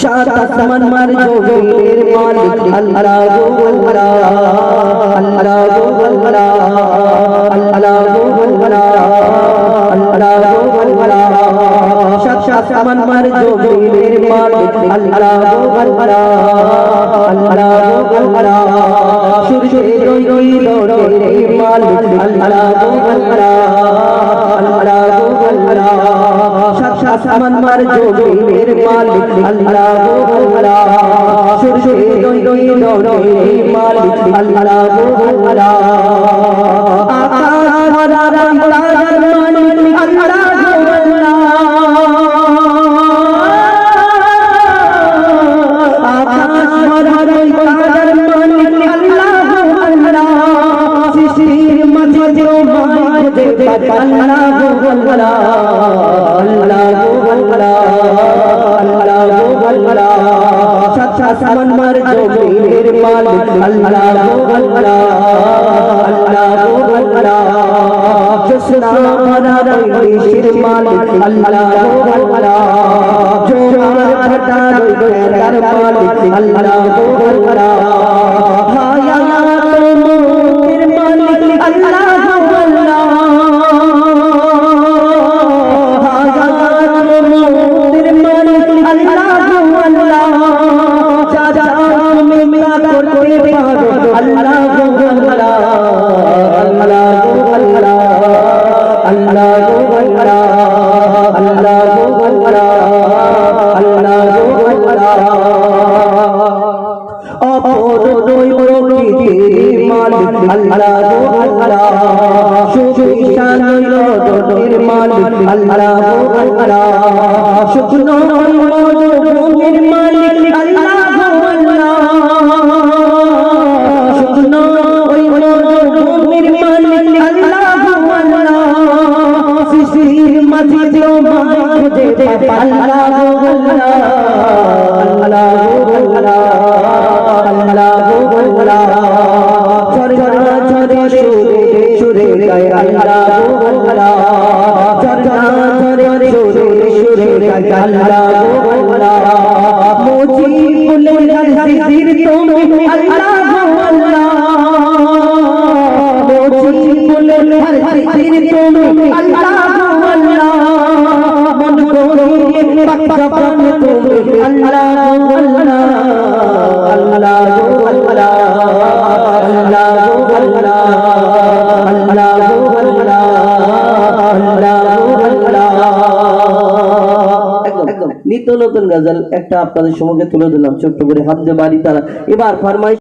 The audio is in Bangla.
সাত আসমান মার জমিনের মালিক আল্লাহ গো আল্লাহ, আল্লাহ গো আল্লাহ, আল্লাহ গো আল্লাহ, আল্লাহ গো আল্লাহ। সাত আসমান মার জমিনের মালিক আল্লাহ গো আল্লাহ, আল্লাহ গো আল্লাহ। সূর্যের রোদের মালিক আল্লাহ গো আল্লাহ, আল্লাহ গো আল্লাহ। সাত আসমান মার জমিনের মালিক আল্লাহ গো আল্লাহ, সূর্যের রোদের মালিক আল্লাহ গো আল্লাহ। আকাশ ভরা তারার মালিক আল্লাহ গো আল্লাহ, আকাশ ভরা তারার মালিক আল্লাহ গো আল্লাহ। সৃষ্টির মাঝে মাঝে আল্লাহ গো আল্লাহ, আল্লাহ গো আল্লাহ, আল্লাহ গো আল্লাহ। সাত আসমান মার জমিনের মালিক আল্লাহ গো আল্লাহ, আল্লাহ গো আল্লাহ। জোসনা ভরা রইশের মালিক আল্লাহ গো আল্লাহ, জোয়ার ভাটা রইশের মালিক আল্লাহ গো আল্লাহ। হায়াত মৌতের মালিক আল্লাহ গো আল্লাহ, হায়াত মৌতের মালিক আল্লাহ গো আল্লাহ। যা যা তুমি করতে পারো আল্লাহ গো আল্লাহ, আল্লাহ গো আল্লাহ, আল্লাহ গো আল্লাহ, আল্লাহ গো আল্লাহ, আল্লাহ গো আল্লাহ। অপরোই প্রকৃতির মালিক আল্লাহ গো আল্লাহ, সুবিশাল রোদের মালিক আল্লাহ গো আল্লাহ। শুকনো মরুভূমির মালিক আল্লাহ গো আল্লাহ, শুকনো মরুভূমির মালিক আল্লাহ গো আল্লাহ। সৃষ্টির মাঝে মাঝে আল্লাহ গো আল্লাহ, আল্লাহ গো আল্লাহ, আল্লাহ গো আল্লাহ। ঝরঝরা ঝরে সুরে সুরে গায় আল্লাহ গো আল্লাহ, ঝরঝরা ঝরে সুরে সুরে গায় আল্লাহ গো আল্লাহ। মুজি ফুলের হাজির তুমি আল্লাহ গো আল্লাহ, মুজি ফুলের হাজির তুমি আল্লাহ গো আল্লাহ। মন করিয়ে পাকপান তুমি আল্লাহ গো আল্লাহ, আল্লাহ গো আল্লাহ, আল্লাহ গো আল্লাহ, আল্লাহ গো আল্লাহ, আল্লাহ গো আল্লাহ। একদম নিত্য নতুন গজল একটা আপনাদের সম্মুখে তুলে দিলাম ছোট্ট করে হামদে বাড়ি তারা। এবার ফরমাইশ